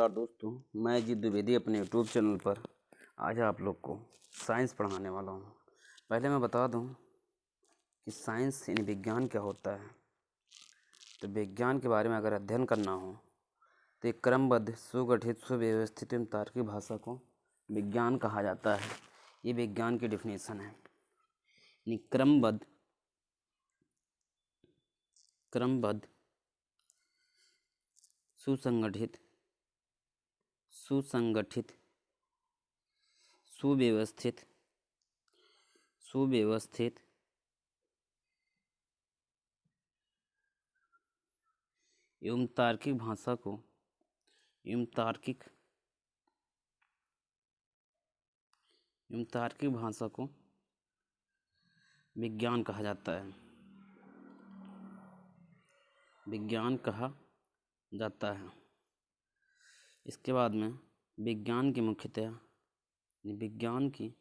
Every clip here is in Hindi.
नमस्कार दोस्तों, मैं अजीत द्विवेदी अपने यूट्यूब चैनल पर आज आप लोग को साइंस पढ़ाने वाला हूँ। पहले मैं बता दूँ कि साइंस यानी विज्ञान क्या होता है। तो विज्ञान के बारे में अगर अध्ययन करना हो तो एक क्रमबद्ध, सुगठित, सुव्यवस्थित एवं तार्किक भाषा को विज्ञान कहा जाता है। ये विज्ञान की डेफिनेशन है। यानी क्रमबद्ध, सुसंगठित, सुव्यवस्थित एवं तार्किक भाषा को विज्ञान कहा जाता है। इसके बाद में विज्ञान की मुख्यतः विज्ञान की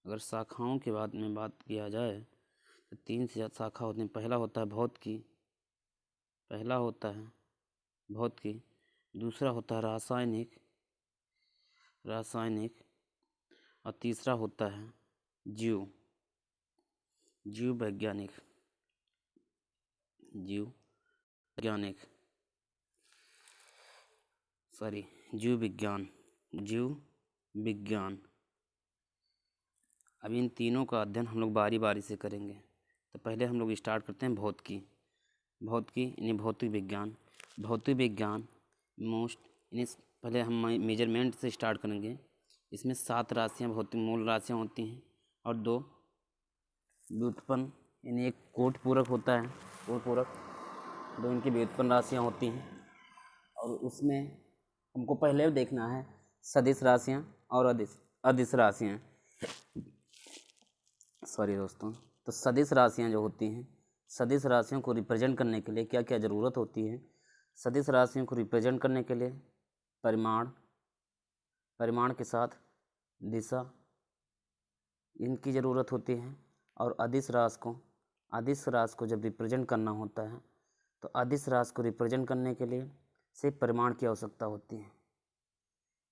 अगर शाखाओं के बाद में बात किया जाए तो 3 से ज़्यादा शाखा होती हैं। पहला होता है भौतिकी, दूसरा होता है रासायनिक और तीसरा होता है जीव विज्ञान। अब इन तीनों का अध्ययन हम लोग बारी बारी से करेंगे। तो पहले हम लोग स्टार्ट करते हैं भौतिकी यानी भौतिक विज्ञान पहले हम मेजरमेंट से स्टार्ट करेंगे। इसमें 7 राशियाँ भौतिक मूल राशियाँ होती हैं और 2 व्युत्पन्न यानी एक कोट पूरक होता है, 2 इनकी व्युत्पन्न राशियाँ होती हैं। और उसमें हमको पहले देखना है सदिश राशियाँ और अदिश राशियाँ। सॉरी दोस्तों, तो सदिश राशियाँ जो होती हैं, सदिश राशियों को रिप्रेजेंट करने के लिए क्या क्या ज़रूरत होती है। सदिश राशियों को रिप्रेजेंट करने के लिए परिमाण के साथ दिशा इनकी ज़रूरत होती है। और अदिश राशि को जब रिप्रेजेंट करना होता है तो अदिश राशि को रिप्रेजेंट करने के लिए सिर्फ परिमाण की आवश्यकता होती है,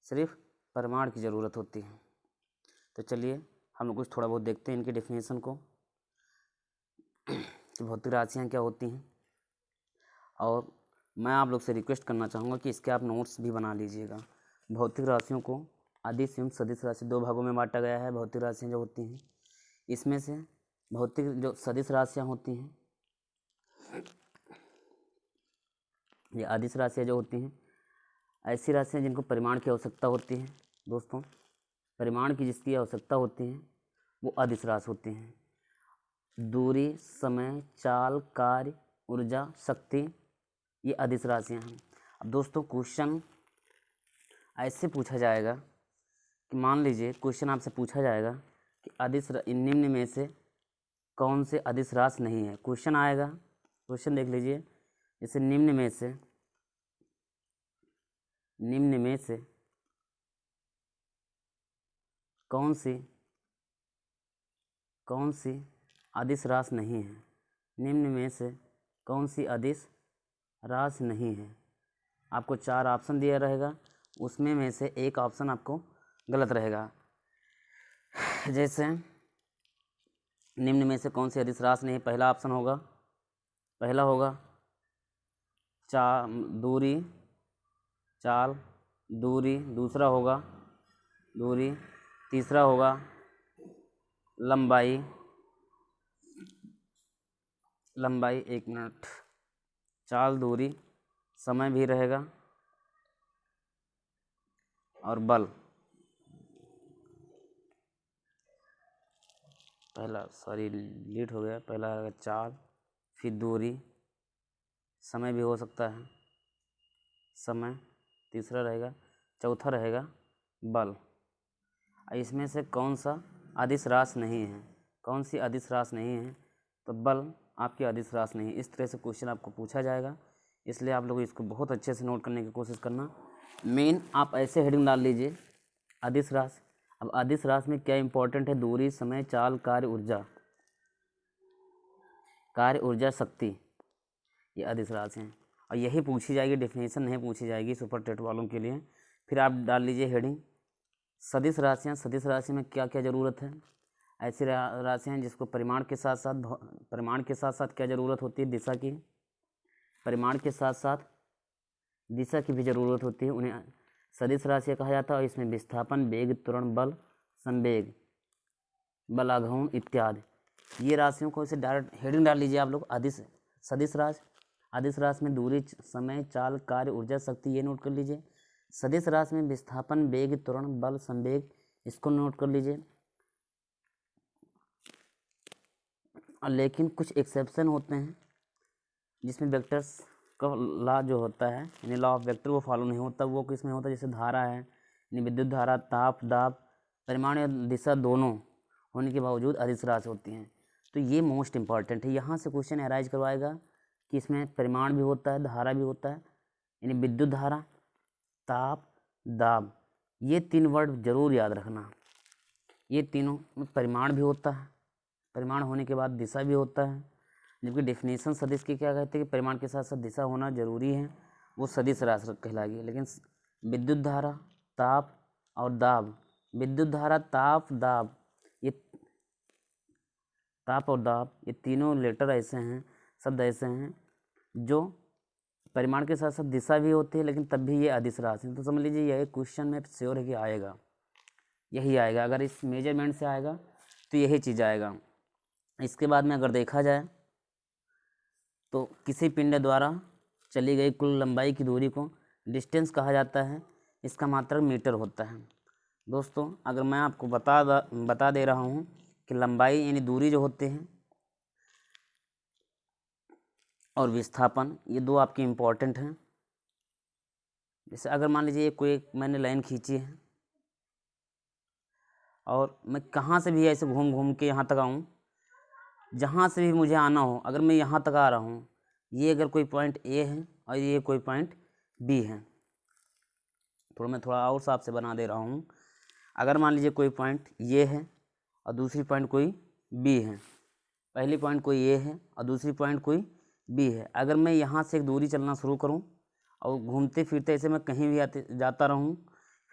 सिर्फ परिमाण की ज़रूरत होती है। तो चलिए हम लोग कुछ थोड़ा बहुत देखते हैं इनकी डेफिनेशन को कि भौतिक राशियाँ क्या होती हैं। और मैं आप लोग से रिक्वेस्ट करना चाहूँगा कि इसके आप नोट्स भी बना लीजिएगा। भौतिक राशियों को अदिश एवं सदिश राशि 2 भागों में बांटा गया है। भौतिक राशियाँ जो होती हैं, इसमें से भौतिक जो सदिश राशियाँ होती हैं, ये अदिश राशियाँ जो होती हैं, ऐसी राशियाँ जिनको परिमाण की आवश्यकता होती है। दोस्तों, परिमाण की जिसकी आवश्यकता होती है वो अदिश राशि होती हैं। दूरी, समय, चाल, कार्य, ऊर्जा, शक्ति, ये अदिश राशियाँ हैं। अब दोस्तों क्वेश्चन ऐसे पूछा जाएगा कि मान लीजिए क्वेश्चन आपसे पूछा जाएगा कि निम्न में से कौन से अदिश राशि नहीं है। क्वेश्चन आएगा, क्वेश्चन देख लीजिए, जैसे निम्न में से कौन सी अदिश राशि नहीं है। निम्न में से कौन सी अदिश राशि नहीं है। आपको 4 ऑप्शन दिया रहेगा, उसमें में से एक ऑप्शन आपको गलत रहेगा। जैसे निम्न में से कौन सी अदिश राशि नहीं है, पहला ऑप्शन होगा दूरी, दूसरा होगा दूरी, तीसरा होगा लंबाई, 1 मिनट, चाल, दूरी, समय भी रहेगा और बल। लेट हो गया, पहला रहेगा चाल, फिर दूरी, समय भी हो सकता है, तीसरा रहेगा, चौथा रहेगा बल। इसमें से कौन सा अदिश राशि नहीं है, कौन सी अदिश राशि नहीं है, तो बल आपकी अदिश राशि नहीं है। इस तरह से क्वेश्चन आपको पूछा जाएगा, इसलिए आप लोग इसको बहुत अच्छे से नोट करने की कोशिश करना। मेन आप ऐसे हेडिंग डाल लीजिए अदिश राशि। अब अदिश राशि में क्या इंपॉर्टेंट है, दूरी, समय, चाल, कार्य, ऊर्जा, शक्ति, ये अदिश राशि हैं। और यही पूछी जाएगी, डेफिनेशन नहीं पूछी जाएगी सुपर टेट वालों के लिए। फिर आप डाल लीजिए हेडिंग सदिश राशियाँ। सदिश राशि में क्या क्या ज़रूरत है? ऐसी राशियाँ जिसको परिमाण के साथ साथ क्या ज़रूरत होती है? दिशा की। परिमाण के साथ साथ दिशा की भी ज़रूरत होती है, उन्हें सदिश राशियाँ कहा जाता है। और इसमें विस्थापन, वेग, त्वरण, बल, संवेग, बलाघूर्ण इत्यादि ये राशियों को इसे डायरेक्ट हेडिंग डाल लीजिए आप लोग। सदिश राशि, अदिश राशि में दूरी, समय, चाल, कार्य, ऊर्जा, शक्ति, ये नोट कर लीजिए। सदिश राशि में विस्थापन, वेग, त्वरण, बल, संवेग, इसको नोट कर लीजिए। लेकिन कुछ एक्सेप्शन होते हैं जिसमें वेक्टर्स का लॉ जो होता है, यानी लॉ ऑफ वेक्टर, वो फॉलो नहीं होता। वो किस में होता है? जैसे धारा है, यानी विद्युत धारा, ताप, दाब, परिमाण या दिशा दोनों होने के बावजूद अदिश राशि होती हैं। तो ये मोस्ट इंपॉर्टेंट है। यहाँ से क्वेश्चन अराइज करवाएगा कि इसमें परिमाण भी होता है, धारा भी होता है, यानी विद्युत धारा, ताप, दाब, ये 3 वर्ड जरूर याद रखना। ये तीनों में परिमाण भी होता है, परिमाण होने के बाद दिशा भी होता है। जबकि डेफिनेशन सदिश की क्या कहते हैं कि परिमाण के साथ साथ दिशा होना जरूरी है, वो सदिश राशि कहलाएगी। लेकिन विद्युत धारा, ताप और दाब, विद्युत धारा, ताप, दाब, ये ताप और दाब, ये तीनों लेटर ऐसे हैं, शब्द ऐसे हैं जो परिमाण के साथ साथ दिशा भी होती है, लेकिन तब भी ये अदिश राशि है। तो समझ लीजिए यह क्वेश्चन में श्योर है कि आएगा, यही आएगा। अगर इस मेजरमेंट से आएगा तो यही चीज़ आएगा। इसके बाद में अगर देखा जाए तो किसी पिंड द्वारा चली गई कुल लंबाई की दूरी को डिस्टेंस कहा जाता है। इसका मात्रक मीटर होता है। दोस्तों, अगर मैं आपको बता दे रहा हूँ कि लंबाई यानी दूरी जो होते हैं और विस्थापन, ये दो आपके इम्पोर्टेंट हैं। जैसे अगर मान लीजिए कोई मैंने लाइन खींची है और मैं कहाँ से भी ऐसे घूम घूम के यहाँ तक आऊँ, जहाँ से भी मुझे आना हो, अगर मैं यहाँ तक आ रहा हूँ, ये अगर कोई पॉइंट ए है और ये कोई पॉइंट बी है, मैं थोड़ा और साफ से बना दे रहा हूँ। अगर मान लीजिए कोई पॉइंट ये है और दूसरी पॉइंट कोई बी है, पहली पॉइंट कोई ए है और दूसरी पॉइंट कोई बी है। अगर मैं यहाँ से एक दूरी चलना शुरू करूँ और घूमते फिरते ऐसे मैं कहीं भी जाता रहूँ,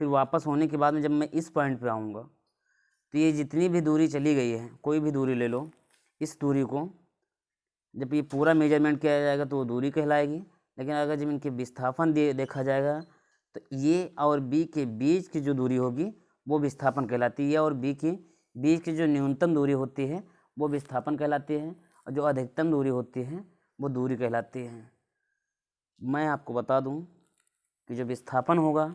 फिर वापस होने के बाद में जब मैं इस पॉइंट पे आऊँगा तो ये जितनी भी दूरी चली गई है, कोई भी दूरी ले लो, इस दूरी को जब ये पूरा मेजरमेंट किया जाएगा तो वो दूरी कहलाएगी। लेकिन अगर जब इनके विस्थापन देखा जाएगा तो ए और बी के बीच की जो दूरी होगी वो विस्थापन कहलाती है, और बी के बीच की जो न्यूनतम दूरी होती है वो विस्थापन कहलाती है, और जो अधिकतम दूरी होती है वो दूरी कहलाती है। मैं आपको बता दूं कि जो विस्थापन होगा,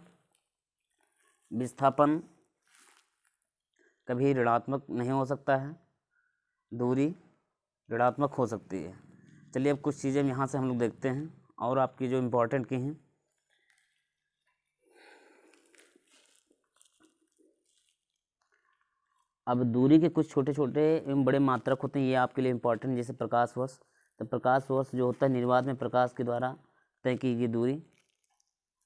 विस्थापन कभी ऋणात्मक नहीं हो सकता है, दूरी ऋणात्मक हो सकती है। चलिए अब कुछ चीज़ें यहाँ से हम लोग देखते हैं और आपकी जो इम्पोर्टेंट की हैं। अब दूरी के कुछ छोटे छोटे एवं बड़े मात्रक होते हैं, ये आपके लिए इम्पोर्टेंट। जैसे प्रकाश वर्ष, तो प्रकाश वर्ष जो होता है निर्वात में प्रकाश के द्वारा तय की गई दूरी,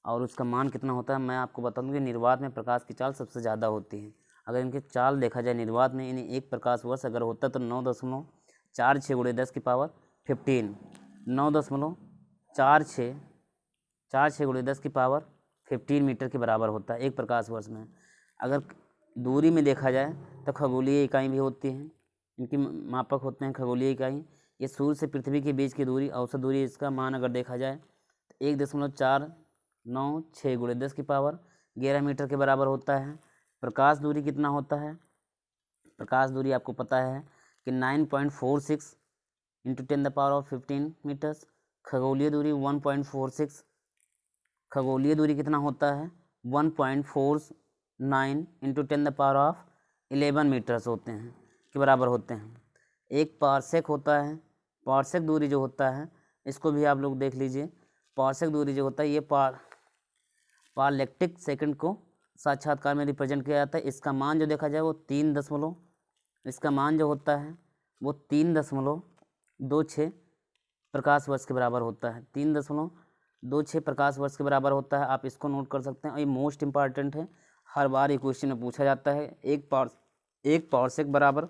और उसका मान कितना होता है मैं आपको बता दूँ कि निर्वात में प्रकाश की चाल सबसे ज़्यादा होती है। अगर इनकी चाल देखा जाए निर्वात में, यानी एक प्रकाश वर्ष अगर होता है तो 9.46 × 10⁻15, 9.46 × 10⁻15 मीटर के बराबर होता है एक प्रकाश वर्ष में। अगर दूरी में देखा जाए तो खगोलीय इकाई भी होती हैं, इनकी मापक होते हैं खगोलीय इकाई। ये सूर्य से पृथ्वी के बीच की दूरी, औसत दूरी, इसका मान अगर देखा जाए तो 1.496 × 10⁻11 मीटर के बराबर होता है। प्रकाश दूरी कितना होता है? प्रकाश दूरी आपको पता है कि 9.46 × 10⁻15 मीटर्स। खगोलीय दूरी 1.46, खगोलीय दूरी कितना होता है? 1.49 × 10⁻11 मीटर्स होते हैं, के बराबर होते हैं। एक पारसेक होता है, पारसेक दूरी जो होता है इसको भी आप लोग देख लीजिए। पारसेक दूरी जो होता है ये पारलेक्टिक सेकंड को साक्षात्कार में रिप्रेजेंट किया जाता है। इसका मान जो देखा जाए वो 3.26 प्रकाश वर्ष के बराबर होता है। 3.26 प्रकाश वर्ष के बराबर होता है। आप इसको नोट कर सकते हैं, ये मोस्ट इंपॉर्टेंट है, हर बार ये क्वेश्चन में पूछा जाता है। एक पारसेक बराबर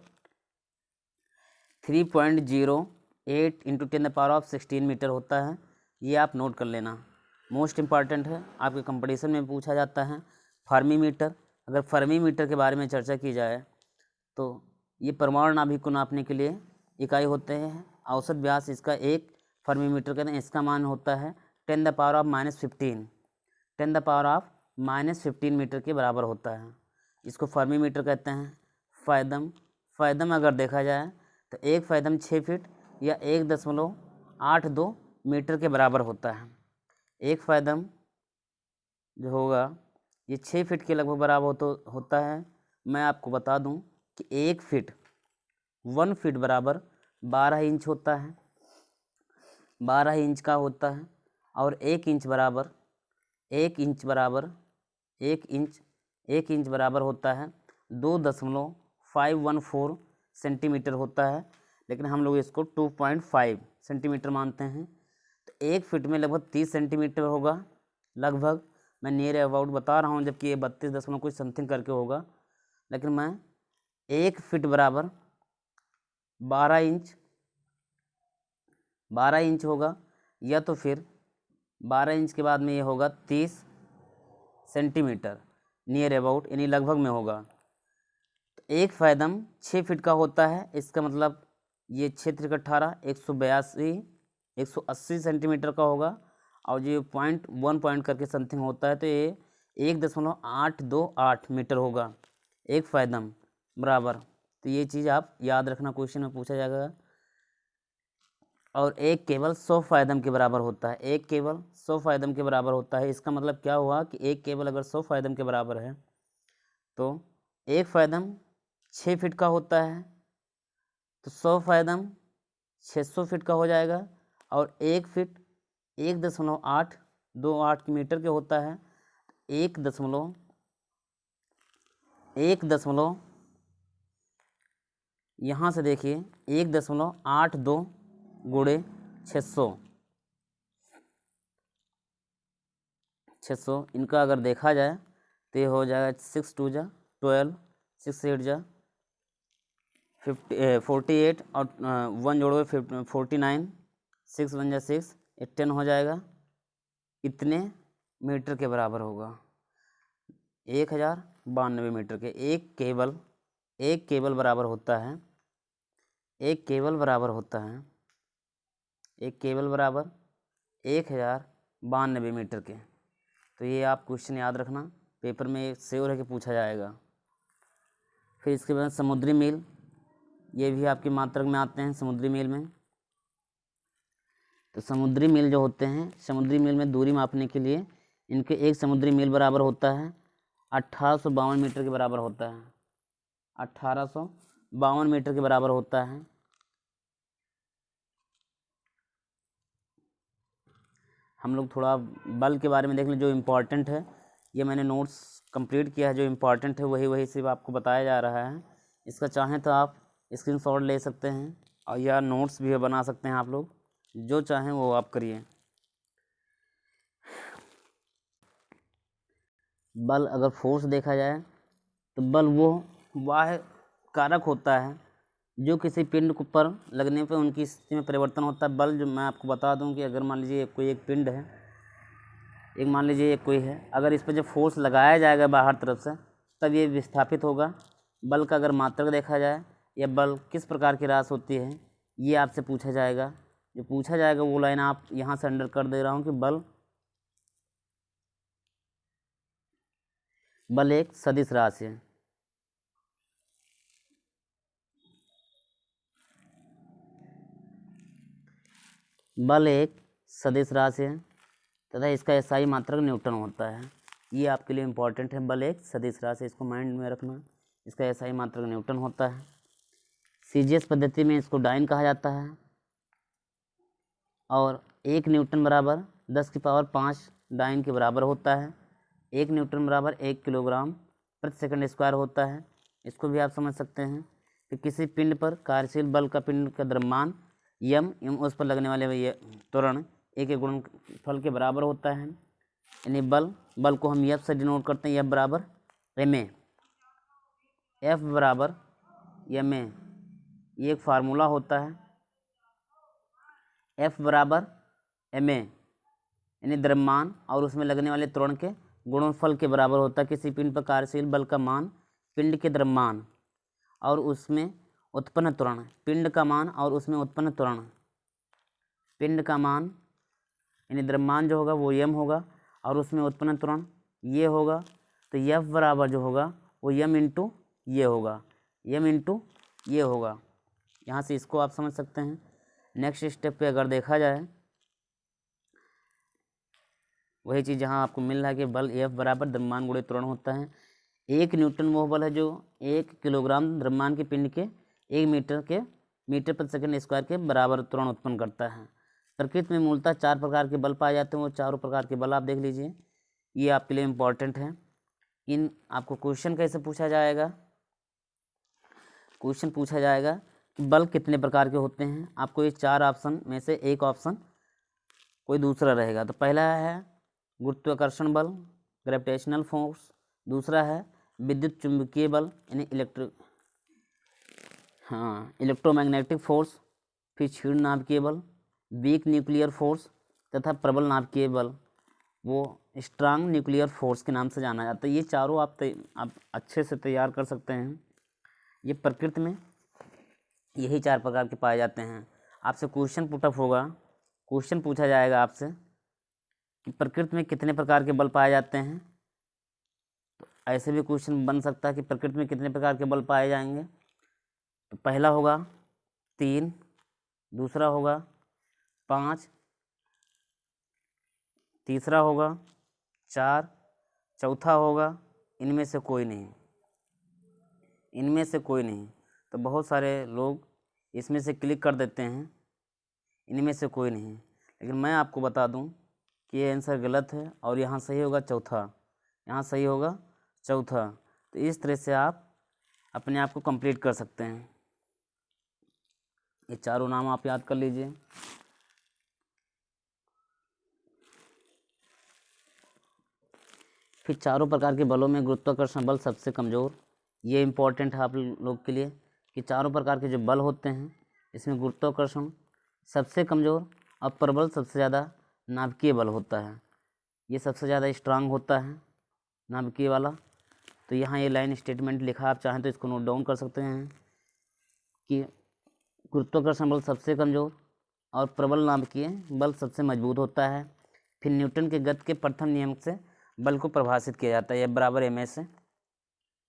3.08 × 10⁻16 मीटर होता है, ये आप नोट कर लेना। मोस्ट इम्पॉर्टेंट है, आपके कंपटीशन में पूछा जाता है। फर्मी मीटर, अगर फर्मी मीटर के बारे में चर्चा की जाए तो ये परमाणु नाभिक को नापने के लिए इकाई होते हैं। औसत व्यास इसका 1 फर्मी मीटर कहते हैं। इसका मान होता है 10 the power of -15, 10 the power of -15 metre के बराबर होता है। इसको फर्मी मीटर कहते हैं। फ़ैदम अगर देखा जाए तो 1 फ़ैदम 6 फीट या 1.82 मीटर के बराबर होता है। 1 फ़ैदम जो होगा ये 6 फीट के लगभग बराबर होता है। मैं आपको बता दूं कि 1 फीट बराबर 12 इंच होता है, 12 इंच का होता है। और 1 इंच बराबर होता है 2.514 सेंटीमीटर होता है, लेकिन हम लोग इसको 2.5 सेंटीमीटर मानते हैं। तो 1 फीट में लगभग 30 सेंटीमीटर होगा लगभग। मैं नियर अबाउट बता रहा हूँ, जबकि ये 32 दशमलव कुछ समथिंग करके होगा, लेकिन मैं 1 फीट बराबर 12 इंच होगा, या तो फिर 12 इंच के बाद में ये होगा 30 सेंटीमीटर नियर अबाउट, यानी लगभग में होगा। तो 1 फ़ैदम 6 फीट का होता है। इसका मतलब ये 6 × 18 180 सेंटीमीटर का होगा। और जो पॉइंट करके समथिंग होता है, तो ये 1.828 मीटर होगा 1 फ़ैदम बराबर। तो ये चीज़ आप याद रखना, क्वेश्चन में पूछा जाएगा। और एक केबल 100 फ़ैदम के बराबर होता है। एक केबल 100 फ़ैदम के बराबर होता है। इसका मतलब क्या हुआ कि एक केबल अगर 100 फ़ैदम के बराबर है तो 1 फ़ैदम 6 फीट का होता है, तो 100 फ़ैदम 600 फीट का हो जाएगा। और 1 फीट 1.828 मीटर के होता है। 1 दशमलव यहाँ से देखिए 1.82 गुणे 600, इनका अगर देखा जाए तो ये हो जाएगा 6 2 जा 12, 6 8 जा 48 और 1 जोड़ोगे 49, 6 1 जा 6, 10 हो जाएगा। इतने मीटर के बराबर होगा, 1092 मीटर के। एक केबल बराबर होता है 1092 मीटर के। तो ये आप क्वेश्चन याद रखना, पेपर में सेव रह के पूछा जाएगा। फिर इसके बाद समुद्री मील, ये भी आपके मात्रक में आते हैं समुद्री मील में। तो समुद्री मील जो होते हैं, समुद्री मील में दूरी मापने के लिए इनके एक समुद्री मील बराबर होता है 1852 मीटर के बराबर होता है। 1852 मीटर के बराबर होता है। हम लोग थोड़ा बल के बारे में देख लें, जो इम्पोर्टेंट है। ये मैंने नोट्स कंप्लीट किया है, जो इम्पोर्टेंट है वही सिर्फ आपको बताया जा रहा है। इसका चाहें तो आप स्क्रीनशॉट ले सकते हैं और या नोट्स भी बना सकते हैं। आप लोग जो चाहें वो आप करिए। बल, अगर फोर्स देखा जाए तो बल वह कारक होता है जो किसी पिंड पर लगने पर उनकी स्थिति में परिवर्तन होता है। बल, जो मैं आपको बता दूं कि अगर मान लीजिए कोई एक पिंड है, मान लीजिए कोई है, अगर इस पर जब फोर्स लगाया जाएगा बाहर तरफ से, तब ये विस्थापित होगा। बल का अगर मात्रक देखा जाए या बल किस प्रकार की राशि होती है, ये आपसे पूछा जाएगा। जो पूछा जाएगा वो लाइन आप यहाँ से अंडर कर दे रहा हूँ कि बल एक सदिश राशि है। बल एक सदिश राशि है तथा इसका एसआई मात्रक न्यूटन होता है। ये आपके लिए इम्पोर्टेंट है। बल एक सदिश राशि, इसको माइंड में रखना। इसका एसआई मात्रक न्यूटन होता है। सीजीएस पद्धति में इसको डाइन कहा जाता है। और 1 न्यूटन बराबर 10⁵ डाइन के बराबर होता है। 1 न्यूटन बराबर 1 किलोग्राम प्रति सेकंड स्क्वायर होता है। इसको भी आप समझ सकते हैं कि किसी पिंड पर कार्यशील बल का पिंड का द्रव्यमान यम उस पर लगने वाले त्वरण ए के गुणनफल के बराबर होता है। यानी बल को हम एफ से डिनोट करते हैं, एफ बराबर एम ए। ये एक फार्मूला होता है, एफ बराबर एम ए। यानी द्रव्यमान और उसमें लगने वाले त्वरण के गुणनफल के बराबर होता है। किसी पिंड पर कार्यशील बल का मान पिंड के द्रव्यमान और उसमें उत्पन्न त्वरण, पिंड का मान और उसमें उत्पन्न त्वरण, पिंड का मान यानी द्रव्यमान जो होगा वो यम होगा और उसमें उत्पन्न त्वरण ये होगा। तो यफ बराबर जो होगा वो यम इंटू ये होगा, यम इंटू ये होगा। यहाँ से इसको आप समझ सकते हैं। नेक्स्ट स्टेप पे अगर देखा जाए वही चीज़ जहाँ आपको मिल रहा है कि बल एफ बराबर द्रव्यमान गुणे त्वरण होता है। 1 न्यूटन वो बल है जो 1 किलोग्राम द्रव्यमान के पिंड के 1 मीटर प्रति सेकंड स्क्वायर के बराबर त्वरण उत्पन्न करता है। प्रकृति में मूलतः 4 प्रकार के बल पाए जाते हैं। वो चारों प्रकार के बल आप देख लीजिए, ये आपके लिए इम्पॉर्टेंट है। इन आपको क्वेश्चन कैसे पूछा जाएगा, क्वेश्चन पूछा जाएगा कि बल कितने प्रकार के होते हैं। आपको ये 4 ऑप्शन में से एक ऑप्शन कोई दूसरा रहेगा। तो पहला है गुरुत्वाकर्षण बल, ग्रेविटेशनल फोर्स। दूसरा है विद्युत चुंबकीय बल यानी इलेक्ट्रोमैग्नेटिक फोर्स। फिर क्षीण नाभिकीय बल, वीक न्यूक्लियर फोर्स तथा प्रबल नाभिकीय बल, वो स्ट्रांग न्यूक्लियर फोर्स के नाम से जाना जाता है। ये चारों आप अच्छे से तैयार कर सकते हैं। ये प्रकृति में यही 4 प्रकार के पाए जाते हैं। आपसे क्वेश्चन पुटअप होगा, क्वेश्चन पूछा जाएगा आपसे कि प्रकृति में कितने प्रकार के बल पाए जाते हैं। तो ऐसे भी क्वेश्चन बन सकता है कि प्रकृति में कितने प्रकार के बल पाए जाएंगे। तो पहला होगा 3, दूसरा होगा 5, तीसरा होगा 4, चौथा होगा इनमें से कोई नहीं, इनमें से कोई नहीं। तो बहुत सारे लोग इसमें से क्लिक कर देते हैं, इनमें से कोई नहीं। लेकिन मैं आपको बता दूं कि ये आंसर गलत है और यहाँ सही होगा चौथा, यहाँ सही होगा चौथा। तो इस तरह से आप अपने आप को कंप्लीट कर सकते हैं। ये चारों नाम आप याद कर लीजिए। फिर चारों प्रकार के बलों में गुरुत्वाकर्षण बल सबसे कमज़ोर। ये इम्पोर्टेंट है आप लोग के लिए कि चारों प्रकार के जो बल होते हैं इसमें गुरुत्वाकर्षण सबसे कमज़ोर और प्रबल सबसे ज़्यादा नाभिकीय बल होता है। ये सबसे ज़्यादा स्ट्रांग होता है नाभिकीय वाला। तो यहाँ ये लाइन स्टेटमेंट लिखा, आप चाहें तो इसको नोट डाउन कर सकते हैं कि गुरुत्वाकर्षण बल सबसे कमज़ोर और प्रबल नाभिकीय बल सबसे मजबूत होता है। फिर न्यूटन के गति के प्रथम नियम से बल को परिभाषित किया जाता है, F बराबर ma से। तो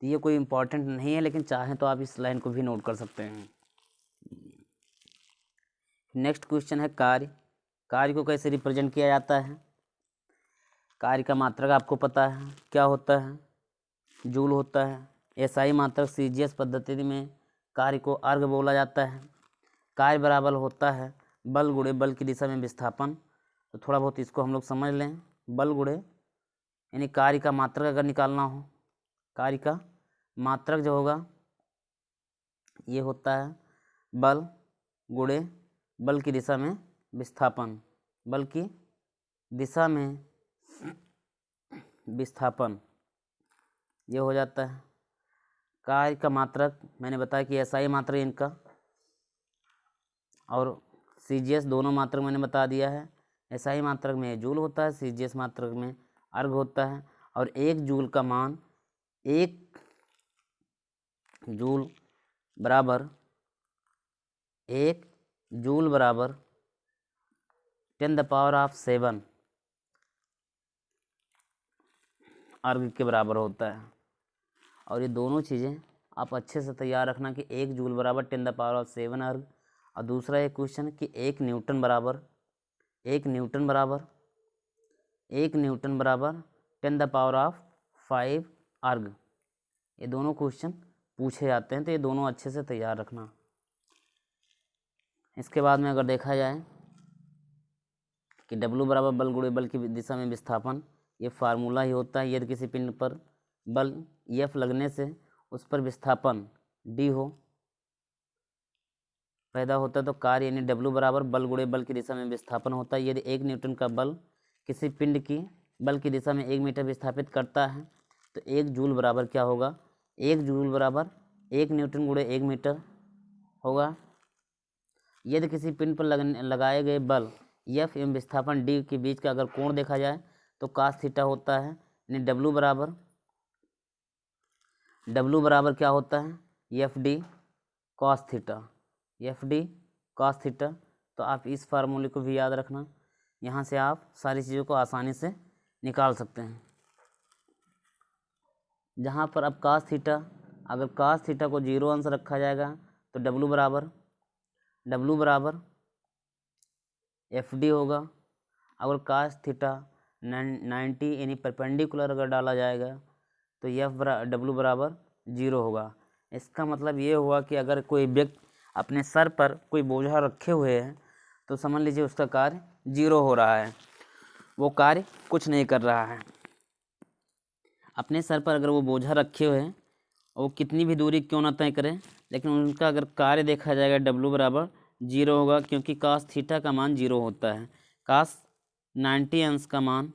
ये कोई इम्पोर्टेंट नहीं है, लेकिन चाहें तो आप इस लाइन को भी नोट कर सकते हैं। नेक्स्ट क्वेश्चन है कार्य। कार्य को कैसे रिप्रेजेंट किया जाता है। कार्य का मात्रक आपको पता है क्या होता है, जूल होता है। SI मात्रक CGS पद्धति में कार्य को अर्घ बोला जाता है। कार्य बराबर होता है बल गुणे बल की दिशा में विस्थापन। तो थोड़ा बहुत इसको हम लोग समझ लें। बल गुणे यानी कार्य का मात्रक अगर निकालना हो, कार्य का मात्रक जो होगा ये होता है बल गुणे बल की दिशा में विस्थापन, बल की दिशा में विस्थापन ये हो जाता है। कार्य का मात्रक मैंने बताया कि SI मात्रक इनका और CGS दोनों मात्रक मैंने बता दिया है। SI मात्रक में जूल होता है, CGS मात्रक में अर्घ होता है। और 1 जूल का मान 1 जूल बराबर 1 जूल बराबर 10⁻⁷ अर्घ के बराबर होता है। और ये दोनों चीज़ें आप अच्छे से तैयार रखना कि 1 जूल बराबर 10⁻⁷ अर्घ। और दूसरा एक क्वेश्चन कि 1 न्यूटन बराबर 10⁻5 अर्घ। ये दोनों क्वेश्चन पूछे जाते हैं, तो ये दोनों अच्छे से तैयार रखना। इसके बाद में अगर देखा जाए कि W बराबर बल गुणे बल की दिशा में विस्थापन, ये फार्मूला ही होता है। यदि किसी पिंड पर बल F लगने से उस पर विस्थापन D हो पैदा होता है तो कार्य यानी W बराबर बल गुणे बल की दिशा में विस्थापन होता है। यदि 1 न्यूटन का बल किसी पिंड की बल की दिशा में 1 मीटर विस्थापित करता है तो 1 जूल बराबर क्या होगा, 1 जूल बराबर 1 न्यूटन गुणे 1 मीटर होगा। यदि किसी पिंड पर लगाए गए बल एफ एवं विस्थापन डी के बीच का अगर कोण देखा जाए तो cos थीटा होता है, यानी W बराबर क्या होता है, एफ डी कॉस थीटा। तो आप इस फार्मूले को भी याद रखना, यहाँ से आप सारी चीज़ों को आसानी से निकाल सकते हैं। जहाँ पर अब अगर cos थीटा को 0 अंश रखा जाएगा तो W बराबर एफ डी होगा। अगर cos थीटा 90 यानी परपेंडिकुलर अगर डाला जाएगा तो W बराबर 0 होगा। इसका मतलब ये हुआ कि अगर कोई व्यक्ति अपने सर पर कोई बोझा रखे हुए है तो समझ लीजिए उसका कार्य 0 हो रहा है, वो कार्य कुछ नहीं कर रहा है। अपने सर पर अगर वो बोझा रखे हुए हैं, वो कितनी भी दूरी क्यों ना तय करें, लेकिन उनका अगर कार्य देखा जाएगा W बराबर 0 होगा, क्योंकि cos थीटा का मान 0 होता है। cos 90 अंश का मान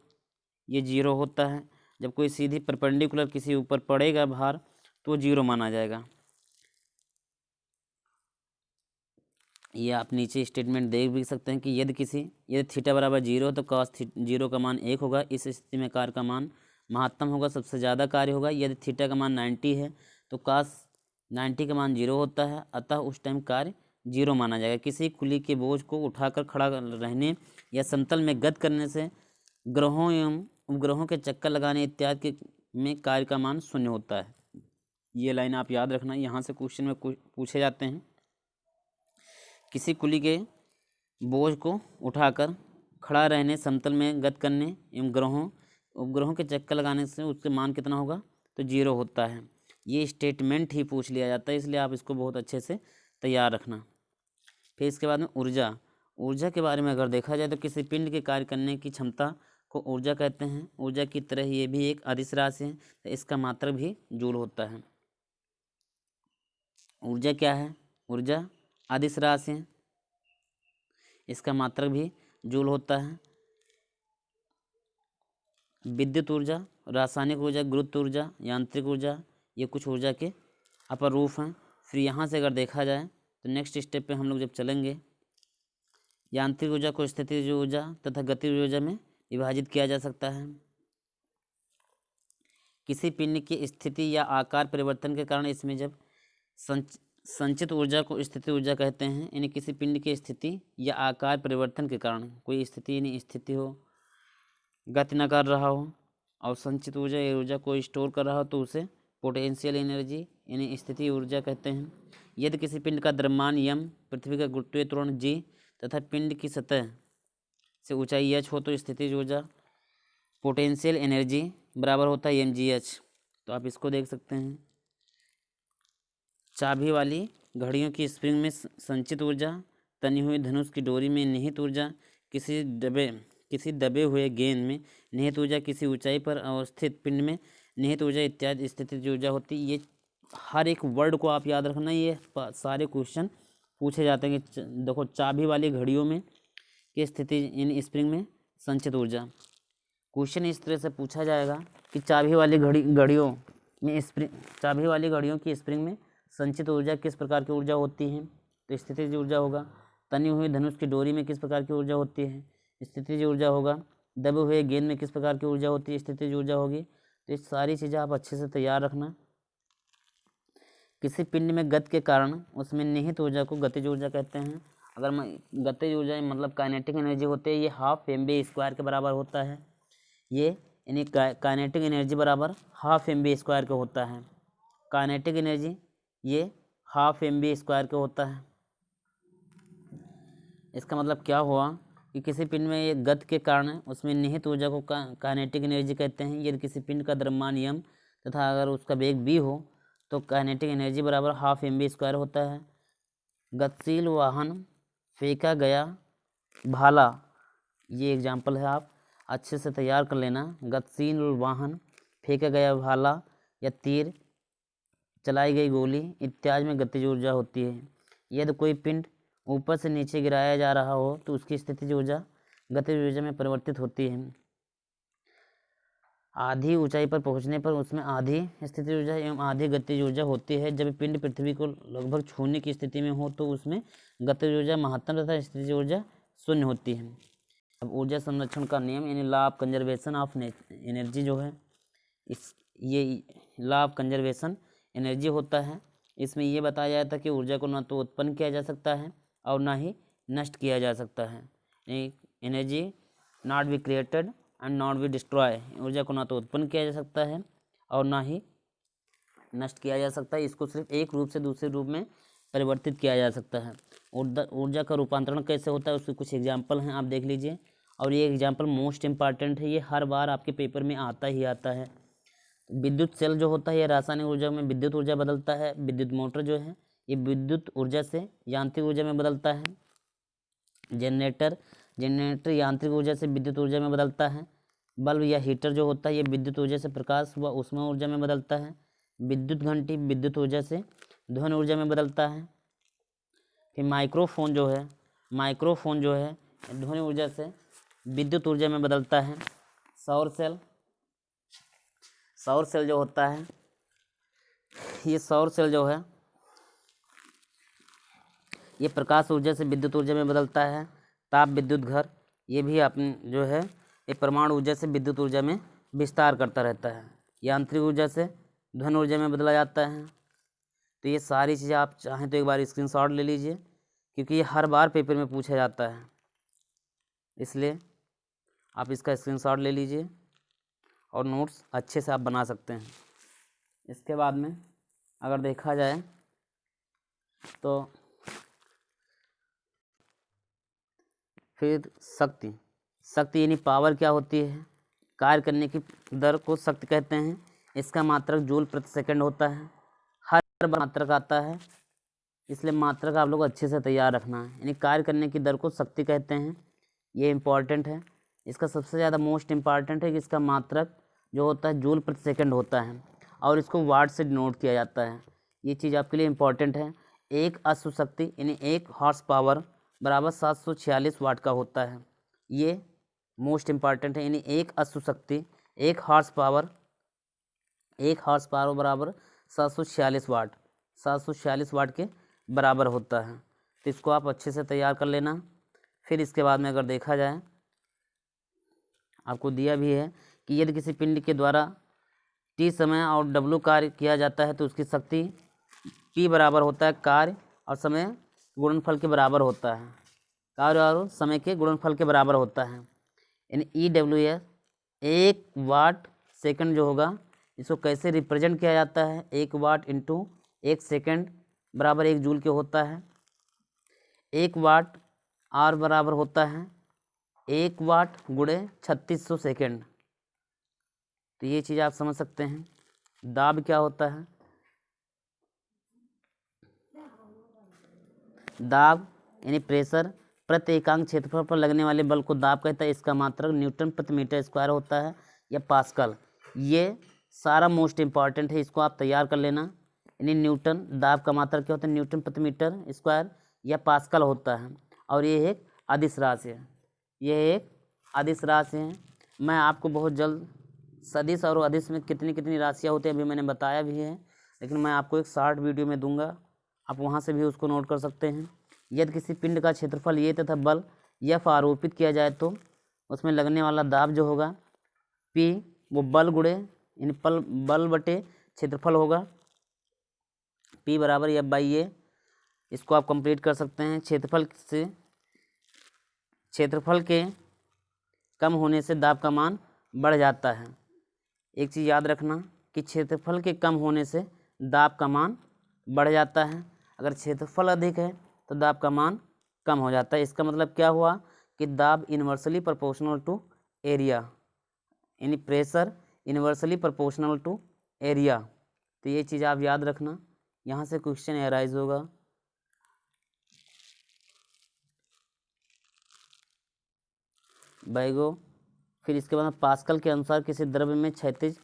ये 0 होता है। जब कोई सीधी परपेंडिकुलर किसी ऊपर पड़ेगा भार तो वो 0 माना जाएगा। ये आप नीचे स्टेटमेंट देख भी सकते हैं कि यदि थीटा बराबर 0 तो cos 0 का मान 1 होगा। इस स्थिति में कार्य का मान महत्तम होगा, सबसे ज़्यादा कार्य होगा। यदि थीटा का मान 90 है तो cos 90 का मान 0 होता है, अतः उस टाइम कार्य 0 माना जाएगा। किसी कुली के बोझ को उठाकर खड़ा रहने या समतल में गति करने से ग्रहों एवं उपग्रहों के चक्कर लगाने इत्यादि में कार्य का मान 0 होता है। ये लाइन आप याद रखना, यहाँ से क्वेश्चन में पूछे जाते हैं। किसी कुली के बोझ को उठाकर खड़ा रहने, समतल में गति करने एवं उपग्रहों के चक्कर लगाने से उसके मान कितना होगा, तो 0 होता है। ये स्टेटमेंट ही पूछ लिया जाता है, इसलिए आप इसको बहुत अच्छे से तैयार रखना। फिर इसके बाद में ऊर्जा के बारे में अगर देखा जाए तो किसी पिंड के कार्य करने की क्षमता को ऊर्जा कहते हैं। ऊर्जा की तरह ये भी एक अदिश राशि है, तो इसका मात्रक भी जूल होता है। ऊर्जा क्या है, ऊर्जा अदिश राशि है, इसका मात्रक भी जूल होता है। विद्युत ऊर्जा, रासायनिक ऊर्जा, गुरुत्व ऊर्जा, यांत्रिक ऊर्जा, ये कुछ ऊर्जा के अपर रूप हैं। फिर यहाँ से अगर देखा जाए तो नेक्स्ट स्टेप पे हम लोग जब चलेंगे, यांत्रिक ऊर्जा को स्थितिज ऊर्जा तथा गतिज ऊर्जा में विभाजित किया जा सकता है। किसी पिंड की स्थिति या आकार परिवर्तन के कारण इसमें जब संचित ऊर्जा को स्थिति ऊर्जा कहते हैं। यानी किसी पिंड की स्थिति या आकार परिवर्तन के कारण कोई स्थिति हो, गति न कर रहा हो और संचित ऊर्जा या ऊर्जा को स्टोर कर रहा हो तो उसे पोटेंशियल एनर्जी यानी स्थिति ऊर्जा कहते हैं। यदि किसी पिंड का द्रव्यमान m, पृथ्वी का गुरुत्वीय त्वरण g तथा पिंड की सतह से ऊंचाई h हो तो स्थितिज ऊर्जा पोटेंशियल एनर्जी बराबर होता है mgh। तो आप इसको देख सकते हैं। चाबी वाली घड़ियों की स्प्रिंग में संचित ऊर्जा, तनी हुई धनुष की डोरी में निहित ऊर्जा, किसी दबे हुए गेंद में निहित ऊर्जा, किसी ऊंचाई पर अवस्थित पिंड में निहित ऊर्जा इत्यादि स्थितिज ऊर्जा होती है। ये हर एक वर्ड को आप याद रखना, ये सारे क्वेश्चन पूछे जाते हैं कि देखो चाबी वाली घड़ियों में की स्थिति इन स्प्रिंग में संचित ऊर्जा। क्वेश्चन इस तरह से पूछा जाएगा कि चाबी वाली घड़ियों की स्प्रिंग में संचित ऊर्जा किस प्रकार की ऊर्जा होती है, तो स्थितिज ऊर्जा होगा। तनी हुई धनुष की डोरी में किस प्रकार की ऊर्जा होती है, स्थितिज ऊर्जा होगा। दबे हुए गेंद में किस प्रकार की ऊर्जा होती है, स्थितिज ऊर्जा होगी। तो ये सारी चीज़ें आप अच्छे से तैयार रखना। किसी पिंड में गति के कारण उसमें निहित ऊर्जा को गतिज ऊर्जा कहते हैं। अगर गतिज ऊर्जा मतलब काइनेटिक एनर्जी होती है, ये ½ mv² के बराबर होता है। ये यानी काइनेटिक एनर्जी बराबर ½ mv² का होता है। काइनेटिक एनर्जी ये ½ mv² का होता है। इसका मतलब क्या हुआ कि किसी पिंड में ये गति के कारण उसमें निहित ऊर्जा को काइनेटिक एनर्जी कहते हैं। यदि किसी पिंड का द्रव्यमान m तथा अगर उसका वेग v हो तो काइनेटिक एनर्जी बराबर ½ mv² होता है। गतिशील वाहन फेंका गया भाला, ये एग्जाम्पल है, आप अच्छे से तैयार कर लेना। गतिशील वाहन फेंका गया भाला या तीर, चलाई गई गोली इत्यादि में गतिज ऊर्जा होती है। यदि कोई पिंड ऊपर से नीचे गिराया जा रहा हो तो उसकी स्थितिज ऊर्जा गतिज ऊर्जा में परिवर्तित होती है। आधी ऊंचाई पर पहुंचने पर उसमें आधी स्थितिज ऊर्जा एवं आधी गतिज ऊर्जा होती है। जब पिंड पृथ्वी को लगभग छूने की स्थिति में हो तो उसमें गतिज ऊर्जा महत्तम तथा स्थितिज ऊर्जा 0 होती है। अब ऊर्जा संरक्षण का नियम यानी law of conservation of energy जो है, ये लॉ ऑफ कंजर्वेशन एनर्जी होता है। इसमें ये बताया जाता है कि ऊर्जा को ना तो उत्पन्न किया जा सकता है और ना ही नष्ट किया जा सकता है। Energy not be created and not be destroy, ऊर्जा को ना तो उत्पन्न किया जा सकता है और ना ही नष्ट किया जा सकता है। इसको सिर्फ एक रूप से दूसरे रूप में परिवर्तित किया जा सकता है। ऊर्जा का रूपांतरण कैसे होता है उसके कुछ एग्जाम्पल हैं, आप देख लीजिए। और ये एग्जाम्पल मोस्ट इम्पॉर्टेंट है, ये हर बार आपके पेपर में आता ही आता है। विद्युत सेल जो होता है ये रासायनिक ऊर्जा में विद्युत ऊर्जा बदलता है। विद्युत मोटर जो है ये विद्युत ऊर्जा से यांत्रिक ऊर्जा में बदलता है। जनरेटर यांत्रिक ऊर्जा से विद्युत ऊर्जा में बदलता है। बल्ब या हीटर जो होता है ये विद्युत ऊर्जा से प्रकाश व ऊष्मा ऊर्जा में बदलता है। विद्युत घंटी विद्युत ऊर्जा से ध्वनि ऊर्जा में बदलता है। फिर माइक्रोफोन जो है ध्वनि ऊर्जा से विद्युत ऊर्जा में बदलता है। सौर सेल जो होता है, ये सौर सेल जो है ये प्रकाश ऊर्जा से विद्युत ऊर्जा में बदलता है। ताप विद्युत घर ये भी अपने जो है ये परमाणु ऊर्जा से विद्युत ऊर्जा में विस्तार करता रहता है। यांत्रिक ऊर्जा से ध्वनि ऊर्जा में बदला जाता है। तो ये सारी चीज़ें आप चाहें तो एक बार स्क्रीनशॉट ले लीजिए, क्योंकि ये हर बार पेपर में पूछा जाता है, इसलिए आप इसका स्क्रीनशॉट ले लीजिए और नोट्स अच्छे से आप बना सकते हैं। इसके बाद में अगर देखा जाए तो फिर शक्ति यानी पावर क्या होती है? कार्य करने की दर को शक्ति कहते हैं। इसका मात्रक जूल प्रति सेकंड होता है। हर बार मात्रक आता है, इसलिए मात्रक आप लोग अच्छे से तैयार रखना है। यानी कार्य करने की दर को शक्ति कहते हैं, ये इम्पॉर्टेंट है। इसका सबसे ज़्यादा मोस्ट इम्पॉर्टेंट है कि इसका मात्रक जो होता है जूल प्रति सेकंड होता है और इसको वाट से डिनोट किया जाता है। ये चीज़ आपके लिए इम्पॉर्टेंट है। एक अश्व शक्ति यानी 1 हॉर्स पावर बराबर 746 वाट का होता है, ये मोस्ट इम्पॉर्टेंट है। यानी 1 अश्व शक्ति 1 हॉर्स पावर बराबर 746 वाट के बराबर होता है। तो इसको आप अच्छे से तैयार कर लेना। फिर इसके बाद में अगर देखा जाए, आपको दिया भी है कि यदि किसी पिंड के द्वारा T समय और W कार्य किया जाता है तो उसकी शक्ति P बराबर होता है कार्य और समय गुणनफल के बराबर होता है। कार्य और समय के गुणनफल के बराबर होता है। यानी EWS 1 वाट सेकंड जो होगा, इसको कैसे रिप्रेजेंट किया जाता है? 1 वाट इंटू 1 सेकंड बराबर 1 जूल के होता है। 1 वाट R बराबर होता है 1 वाट गुणे 3600 सेकेंड। तो ये चीज़ आप समझ सकते हैं। दाब क्या होता है? दाब यानी प्रेशर प्रति एकांक क्षेत्रफल पर लगने वाले बल को दाब कहता है। इसका मात्रक न्यूटन प्रति मीटर स्क्वायर होता है या पास्कल। ये सारा मोस्ट इम्पॉर्टेंट है, इसको आप तैयार कर लेना। यानी न्यूटन दाब का मात्रक क्या होता है? न्यूटन प्रति मीटर स्क्वायर या पास्कल होता है। और ये एक अदिश राशि है, मैं आपको बहुत जल्द सदिश और अदिश में कितनी कितनी राशियाँ होती हैं अभी मैंने बताया भी है, लेकिन मैं आपको एक शॉर्ट वीडियो में दूंगा, आप वहाँ से भी उसको नोट कर सकते हैं। यदि किसी पिंड का क्षेत्रफल ये तथा बल F आरोपित किया जाए तो उसमें लगने वाला दाब जो होगा P वो बल गुणे यानी बल बटे क्षेत्रफल होगा। P बराबर F/A। इसको आप कंप्लीट कर सकते हैं। क्षेत्रफल के कम होने से दाब का मान बढ़ जाता है। एक चीज़ याद रखना कि क्षेत्रफल के कम होने से दाब का मान बढ़ जाता है। अगर क्षेत्रफल अधिक है तो दाब का मान कम हो जाता है। इसका मतलब क्या हुआ कि दाब इन्वर्सली प्रोपोर्शनल टू एरिया, यानी pressure inversely proportional to area. तो ये चीज़ आप याद रखना, यहाँ से क्वेश्चन एराइज होगा। बैगो। फिर इसके बाद पास्कल के अनुसार किसी द्रव्य में क्षैतिज,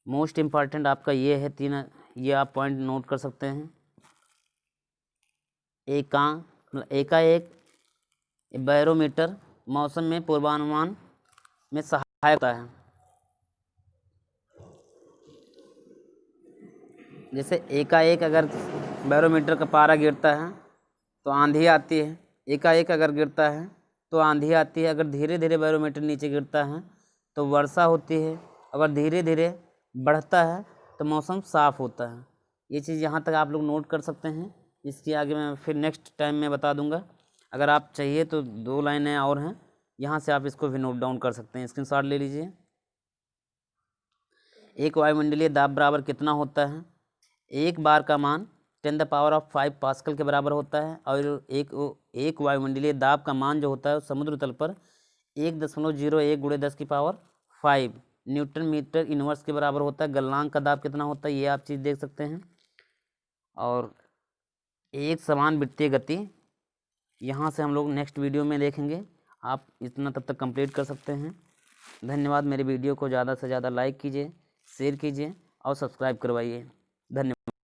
मोस्ट इम्पॉर्टेंट आपका ये है 3, ये आप पॉइंट नोट कर सकते हैं। एकाएक बैरोमीटर मौसम में पूर्वानुमान में सहायक होता है। जैसे एकाएक अगर बैरोमीटर का पारा गिरता है तो आंधी आती है, एकाएक अगर गिरता है तो आंधी आती है। अगर धीरे धीरे बैरोमीटर नीचे गिरता है तो वर्षा होती है। अगर धीरे धीरे बढ़ता है तो मौसम साफ़ होता है। ये चीज़ यहाँ तक आप लोग नोट कर सकते हैं। इसके आगे मैं फिर नेक्स्ट टाइम में बता दूंगा। अगर आप चाहिए तो 2 लाइनें और हैं, यहाँ से आप इसको भी नोट डाउन कर सकते हैं। स्क्रीनशॉट ले लीजिए। एक वायुमंडलीय दाब बराबर कितना होता है? एक बार का मान 10⁵ पास्कल के बराबर होता है। और एक वायुमंडलीय दाब का मान जो होता है समुद्र तल पर 1.01 × 10⁵ न्यूटन मीटर इनवर्स के बराबर होता है। गलनांक का दाब कितना होता है ये आप चीज़ देख सकते हैं। और एक समान वृत्तीय गति यहाँ से हम लोग नेक्स्ट वीडियो में देखेंगे। आप इतना तब तक कंप्लीट कर सकते हैं। धन्यवाद। मेरे वीडियो को ज़्यादा से ज़्यादा लाइक कीजिए, शेयर कीजिए और सब्सक्राइब करवाइए। धन्यवाद।